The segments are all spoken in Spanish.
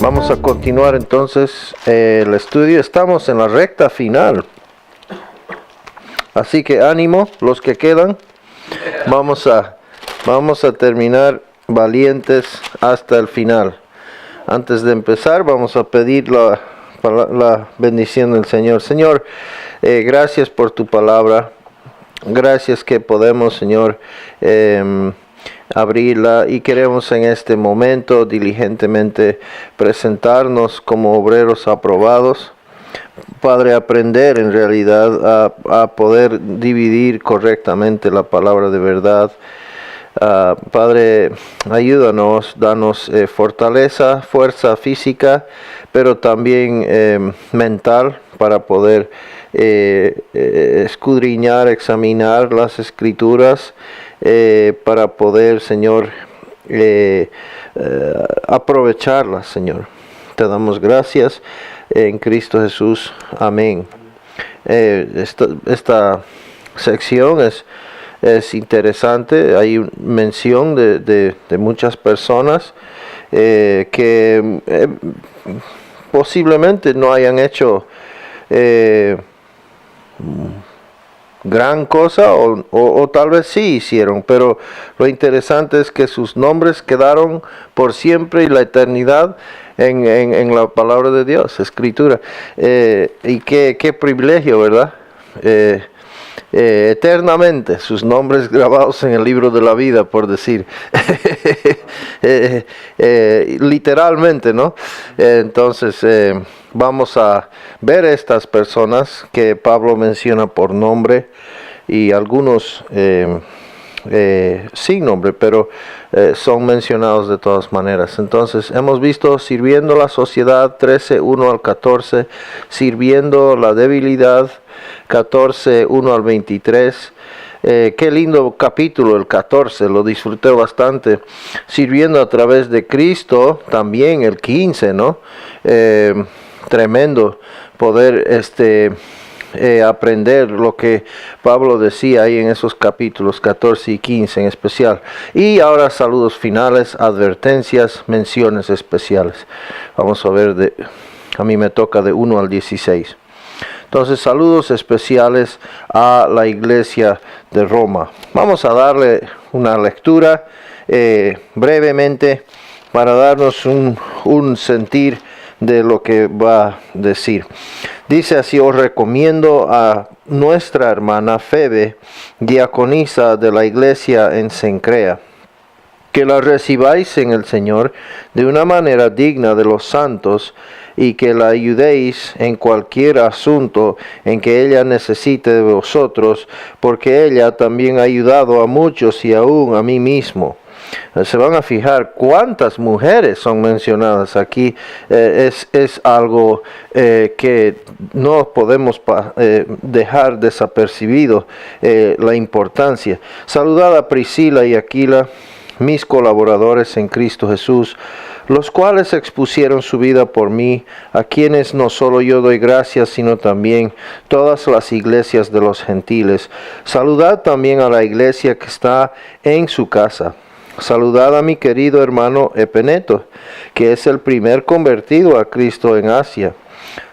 Vamos a continuar entonces el estudio. Estamos en la recta final. Así que ánimo, los que quedan. Vamos a terminar valientes hasta el final. Antes de empezar, vamos a pedir la bendición del Señor. Señor, gracias por tu palabra. Gracias que podemos, Señor, abrirla, y queremos en este momento diligentemente presentarnos como obreros aprobados. Padre, aprender en realidad a poder dividir correctamente la palabra de verdad. Padre, ayúdanos, danos fortaleza, fuerza física, pero también mental, para poder escudriñar, examinar las escrituras, para poder, Señor, aprovecharlas, Señor. Te damos gracias en Cristo Jesús. Amén. Esta sección es interesante. Hay mención de muchas personas que posiblemente no hayan hecho gran cosa, o tal vez sí hicieron, pero lo interesante es que sus nombres quedaron por siempre y la eternidad en la palabra de Dios, escritura. Y qué privilegio, ¿verdad? Eternamente sus nombres grabados en el libro de la vida, por decir. Literalmente, ¿no? Entonces vamos a ver estas personas que Pablo menciona por nombre, y algunos sin nombre, pero son mencionados de todas maneras. Entonces hemos visto sirviendo la sociedad, 13:1 al 14, sirviendo la debilidad, 14:1 al 23. Qué lindo capítulo el 14, lo disfruté bastante. Sirviendo a través de Cristo, también el 15, ¿no? Tremendo poder aprender lo que Pablo decía ahí en esos capítulos 14 y 15 en especial. Y ahora saludos finales, advertencias, menciones especiales. Vamos a ver, a mí me toca de 1 al 16. Entonces, saludos especiales a la iglesia de Roma. Vamos a darle una lectura brevemente para darnos un sentir de lo que va a decir. Dice así: os recomiendo a nuestra hermana Febe, diaconisa de la iglesia en Cencrea, que la recibáis en el Señor de una manera digna de los santos, y que la ayudéis en cualquier asunto en que ella necesite de vosotros, porque ella también ha ayudado a muchos y aún a mí mismo. Se van a fijar cuántas mujeres son mencionadas aquí. Es algo que no podemos dejar desapercibido, la importancia. Saludad a Priscila y Aquila, mis colaboradores en Cristo Jesús, los cuales expusieron su vida por mí, a quienes no solo yo doy gracias, sino también todas las iglesias de los gentiles. Saludad también a la iglesia que está en su casa. Saludad a mi querido hermano Epeneto, que es el primer convertido a Cristo en Asia.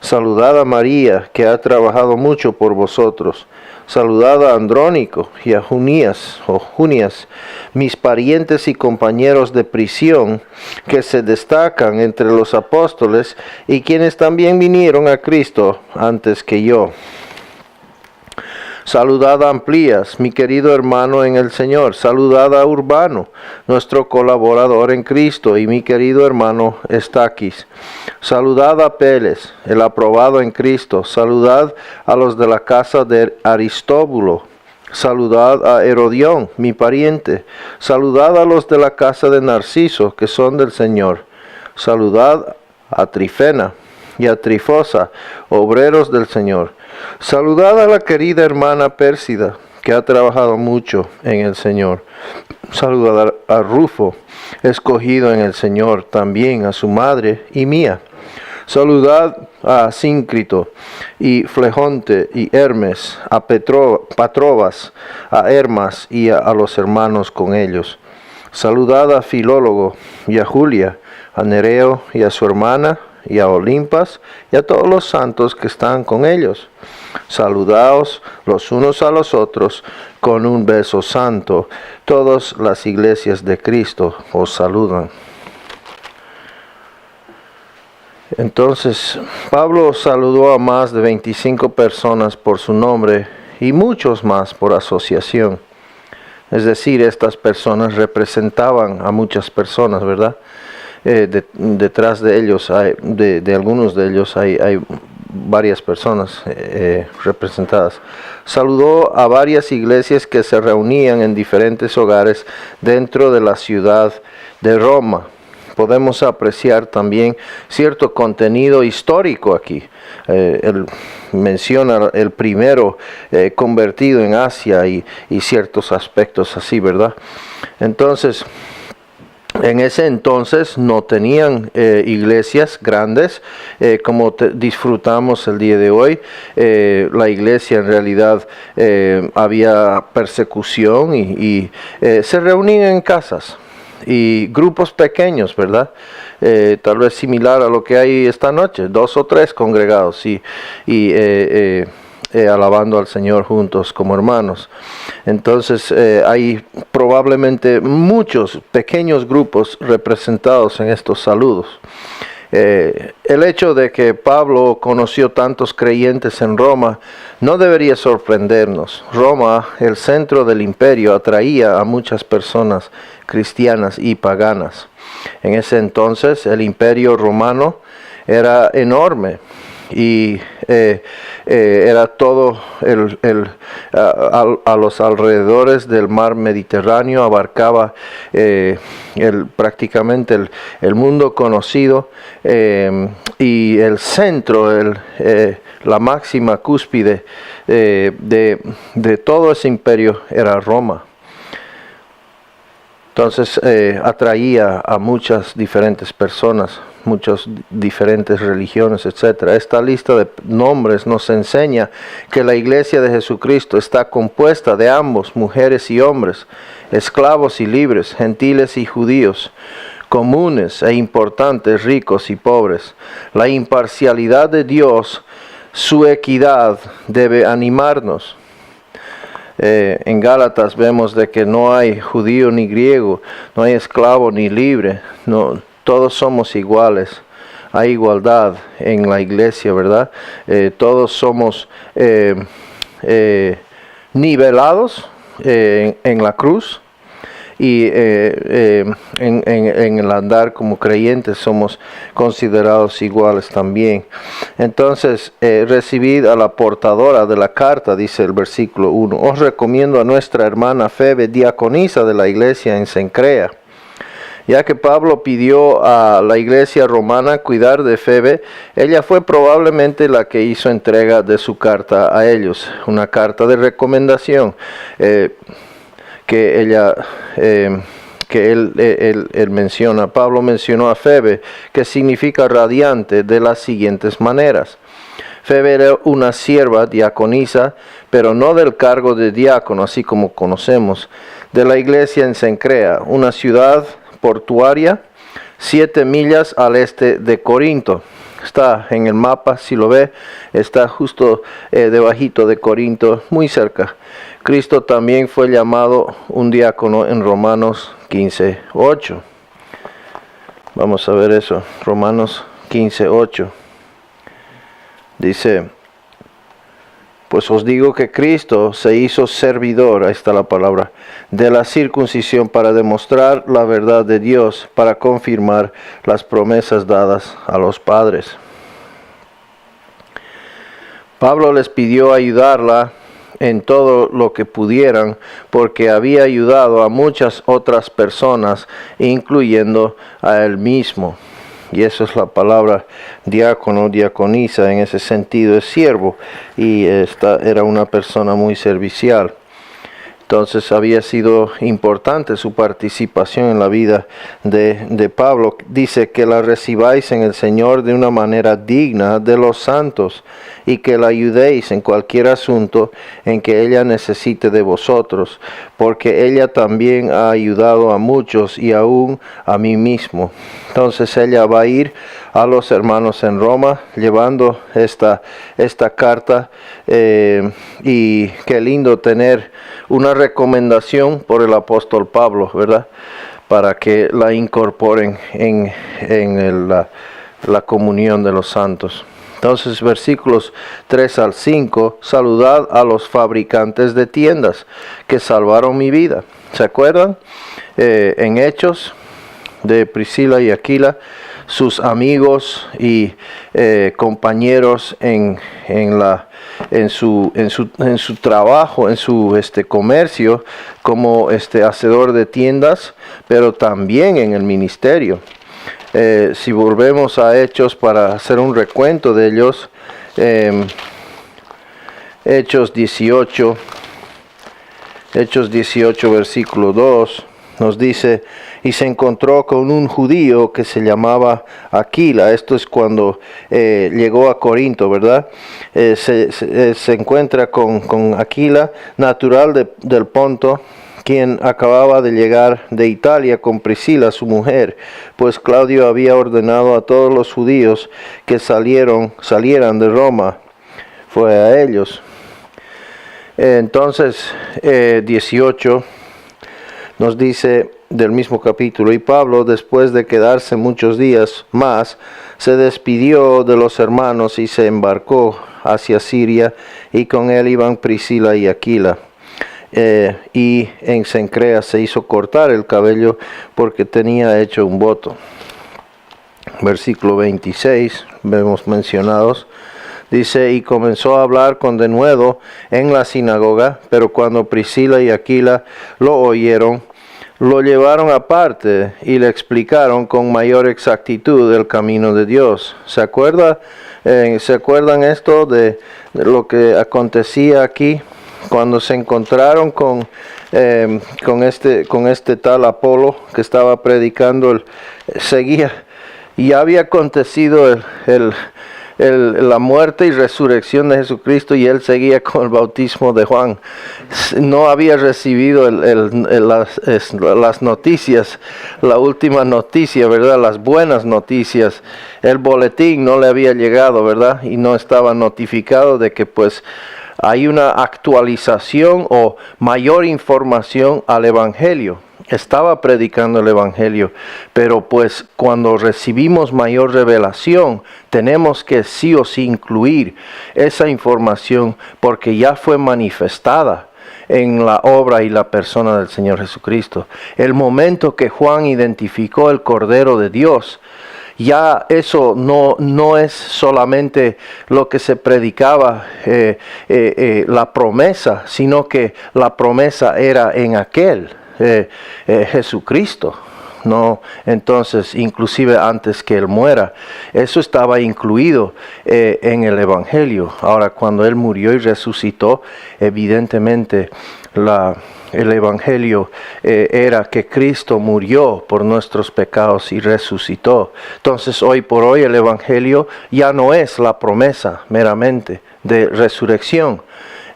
Saludad a María, que ha trabajado mucho por vosotros. Saludad a Andrónico y a Junias, mis parientes y compañeros de prisión, que se destacan entre los apóstoles y quienes también vinieron a Cristo antes que yo. Saludad a Amplías, mi querido hermano en el Señor. Saludad a Urbano, nuestro colaborador en Cristo, y mi querido hermano Estaquis. Saludad a Peles, el aprobado en Cristo. Saludad a los de la casa de Aristóbulo. Saludad a Herodión, mi pariente. Saludad a los de la casa de Narciso, que son del Señor. Saludad a Trifena y a Trifosa, obreros del Señor. Saludad a la querida hermana Pérsida, que ha trabajado mucho en el Señor. Saludad a Rufo, escogido en el Señor, también a su madre y mía. Saludad a Síncrito y Flegonte y Hermes, a Patrobas, a Hermas y a los hermanos con ellos. Saludad a Filólogo y a Julia, a Nereo y a su hermana, y a Olimpas y a todos los santos que están con ellos. Saludaos los unos a los otros con un beso santo. Todas las iglesias de Cristo os saludan. Entonces, Pablo saludó a más de 25 personas por su nombre y muchos más por asociación. Es decir, estas personas representaban a muchas personas, ¿verdad? Detrás de ellos, de algunos de ellos hay varias personas representadas. Saludó a varias iglesias que se reunían en diferentes hogares dentro de la ciudad de Roma. Podemos apreciar también cierto contenido histórico aquí. Él menciona el primero convertido en Asia y ciertos aspectos así, ¿verdad? Entonces, en ese entonces no tenían iglesias grandes como disfrutamos el día de hoy. La iglesia en realidad había persecución y se reunían en casas y grupos pequeños, ¿verdad? Tal vez similar a lo que hay esta noche, 2 o 3 congregados y alabando al Señor juntos como hermanos. Entonces hay probablemente muchos pequeños grupos representados en estos saludos. El hecho de que Pablo conoció tantos creyentes en Roma no debería sorprendernos. Roma, el centro del imperio, atraía a muchas personas cristianas y paganas. En ese entonces el imperio romano era enorme y era todo a los alrededores del mar Mediterráneo, abarcaba prácticamente el mundo conocido, y el centro, la máxima cúspide de todo ese imperio era Roma. Entonces atraía a muchas diferentes personas, muchas diferentes religiones, etc. Esta lista de nombres nos enseña que la iglesia de Jesucristo está compuesta de ambos, mujeres y hombres, esclavos y libres, gentiles y judíos, comunes e importantes, ricos y pobres. La imparcialidad de Dios, su equidad, debe animarnos. En Gálatas vemos de que no hay judío ni griego, no hay esclavo ni libre, no, todos somos iguales, hay igualdad en la iglesia, ¿verdad? Todos somos nivelados en la cruz y en el andar como creyentes somos considerados iguales también. Entonces, recibid a la portadora de la carta, dice el versículo 1. Os recomiendo a nuestra hermana Febe, diaconisa de la iglesia en Cencrea. Ya que Pablo pidió a la iglesia romana cuidar de Febe, ella fue probablemente la que hizo entrega de su carta a ellos, una carta de recomendación que él menciona. Pablo mencionó a Febe, que significa radiante, de las siguientes maneras. Febe era una sierva diaconisa, pero no del cargo de diácono, así como conocemos, de la iglesia en Cencrea, una ciudad portuaria 7 millas al este de Corinto. Está en el mapa, si lo ve, está justo debajito de Corinto, muy cerca. Cristo también fue llamado un diácono en Romanos 15:8. Vamos a ver eso, Romanos 15:8. Dice, pues os digo que Cristo se hizo servidor, ahí está la palabra, de la circuncisión para demostrar la verdad de Dios, para confirmar las promesas dadas a los padres. Pablo les pidió ayudarla en todo lo que pudieran, porque había ayudado a muchas otras personas, incluyendo a él mismo. Y eso es la palabra diácono, diaconisa, en ese sentido es siervo, y esta era una persona muy servicial. Entonces había sido importante su participación en la vida de Pablo. Dice que la recibáis en el Señor de una manera digna de los santos y que la ayudéis en cualquier asunto en que ella necesite de vosotros, porque ella también ha ayudado a muchos y aún a mí mismo. Entonces ella va a ir a los hermanos en Roma llevando esta carta, y qué lindo tener una recomendación por el apóstol Pablo, ¿verdad? Para que la incorporen en la comunión de los santos. Entonces, versículos 3 al 5, saludad a los fabricantes de tiendas que salvaron mi vida. ¿Se acuerdan? En Hechos de Priscila y Aquila, sus amigos y compañeros en su trabajo, en su comercio como hacedor de tiendas, pero también en el ministerio. Si volvemos a Hechos para hacer un recuento de ellos, Hechos 18 versículo 2 nos dice: y se encontró con un judío que se llamaba Aquila. Esto es cuando llegó a Corinto, ¿verdad? Se encuentra con Aquila, natural del Ponto, quien acababa de llegar de Italia con Priscila, su mujer, pues Claudio había ordenado a todos los judíos que salieran de Roma. Fue a ellos. Entonces, 18 nos dice del mismo capítulo: y Pablo, después de quedarse muchos días más, se despidió de los hermanos y se embarcó hacia Siria, y con él iban Priscila y Aquila. Y en Cencrea se hizo cortar el cabello porque tenía hecho un voto. Versículo 26, vemos mencionados. Dice: y comenzó a hablar con denuedo en la sinagoga, pero cuando Priscila y Aquila lo oyeron, lo llevaron aparte y le explicaron con mayor exactitud el camino de Dios. ¿Se acuerdan esto de lo que acontecía aquí? Cuando se encontraron con este tal Apolo que estaba predicando, seguía, y había acontecido la muerte y resurrección de Jesucristo, y él seguía con el bautismo de Juan. No había recibido las noticias, la última noticia, ¿verdad? Las buenas noticias. El boletín no le había llegado, ¿verdad? Y no estaba notificado de que pues hay una actualización o mayor información al Evangelio. Estaba predicando el Evangelio, pero pues cuando recibimos mayor revelación, tenemos que sí o sí incluir esa información, porque ya fue manifestada en la obra y la persona del Señor Jesucristo. El momento que Juan identificó el Cordero de Dios, ya eso no es solamente lo que se predicaba, la promesa, sino que la promesa era en aquel Jesucristo. No, entonces, inclusive antes que él muera, eso estaba incluido en el Evangelio. Ahora, cuando él murió y resucitó, evidentemente el Evangelio era que Cristo murió por nuestros pecados y resucitó. Entonces, hoy por hoy el Evangelio ya no es la promesa meramente de resurrección,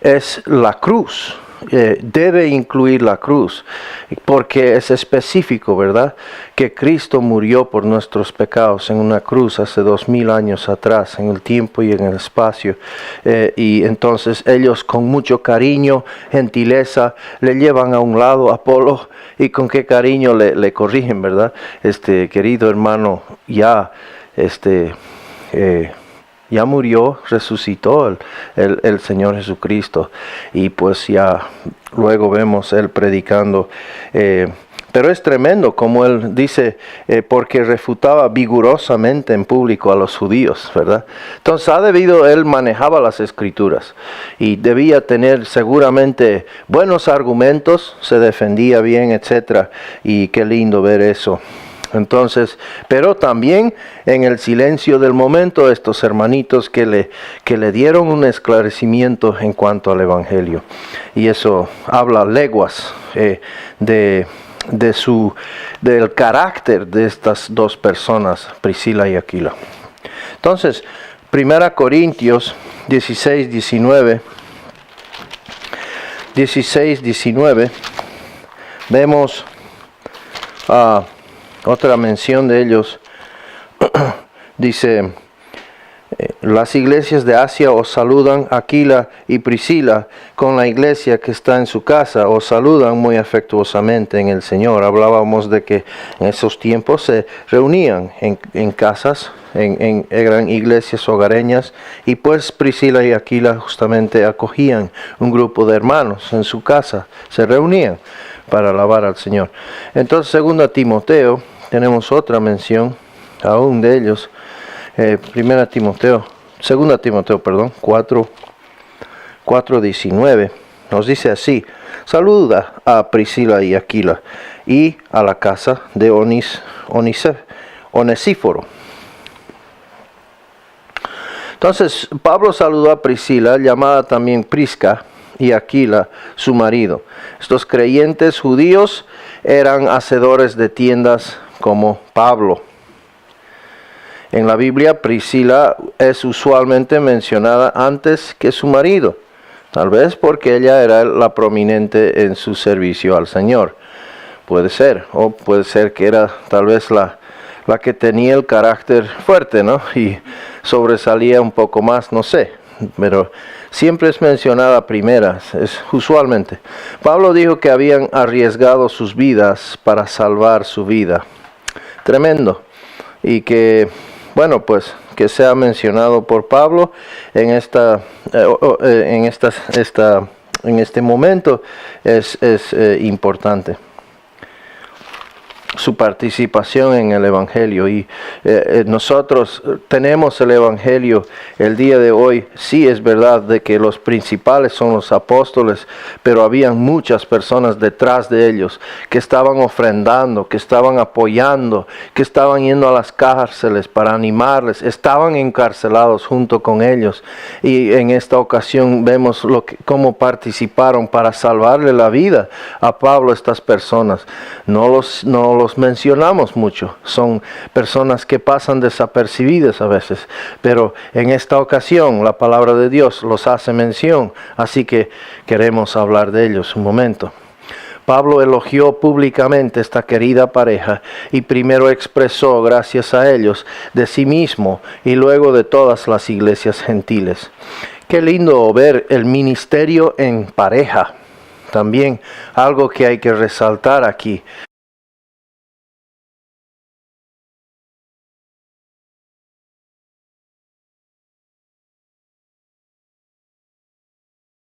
es la cruz. Debe incluir la cruz, porque es específico, ¿verdad? Que Cristo murió por nuestros pecados en una cruz hace 2000 años atrás, en el tiempo y en el espacio. Y entonces ellos con mucho cariño, gentileza, le llevan a un lado a Apolo, y con qué cariño le corrigen, ¿verdad? Querido hermano, ya murió, resucitó el Señor Jesucristo, y pues ya luego vemos él predicando. Pero es tremendo como él dice, porque refutaba vigorosamente en público a los judíos, ¿verdad? Entonces él manejaba las escrituras y debía tener seguramente buenos argumentos, se defendía bien, etcétera. Y qué lindo ver eso. Entonces, pero también en el silencio del momento, estos hermanitos que le dieron un esclarecimiento en cuanto al Evangelio. Y eso habla leguas del carácter de estas dos personas, Priscila y Aquila. Entonces, 1 Corintios 16, 19, vemos otra mención de ellos. Dice, las iglesias de Asia os saludan, Aquila y Priscila, con la iglesia que está en su casa, os saludan muy afectuosamente en el Señor. Hablábamos de que en esos tiempos se reunían en casas, eran iglesias hogareñas, y pues Priscila y Aquila justamente acogían un grupo de hermanos en su casa, se reunían para alabar al Señor. Entonces, 2 Timoteo, tenemos otra mención aún de ellos. 2 Timoteo, 4:19, nos dice así: saluda a Priscila y Aquila y a la casa de Onesíforo. Entonces, Pablo saludó a Priscila, llamada también Prisca, y Aquila, su marido. Estos creyentes judíos eran hacedores de tiendas como Pablo. En la Biblia, Priscila es usualmente mencionada antes que su marido, tal vez porque ella era la prominente en su servicio al Señor. Puede ser, o puede ser que era tal vez la que tenía el carácter fuerte, ¿no? Y sobresalía un poco más, no sé, pero siempre es mencionada primera, es usualmente. Pablo dijo que habían arriesgado sus vidas para salvar su vida. Tremendo. Y que, bueno, pues que sea mencionado por Pablo en este momento es importante. Su participación en el Evangelio, y nosotros tenemos el Evangelio el día de hoy. Sí, es verdad de que los principales son los apóstoles, pero habían muchas personas detrás de ellos que estaban ofrendando, que estaban apoyando, que estaban yendo a las cárceles para animarles, estaban encarcelados junto con ellos, y en esta ocasión vemos cómo participaron para salvarle la vida a Pablo. Estas personas no los mencionamos mucho, son personas que pasan desapercibidas a veces, pero en esta ocasión la palabra de Dios los hace mención, así que queremos hablar de ellos un momento. Pablo elogió públicamente esta querida pareja y primero expresó, gracias a ellos, de sí mismo y luego de todas las iglesias gentiles. Qué lindo ver el ministerio en pareja. También algo que hay que resaltar aquí,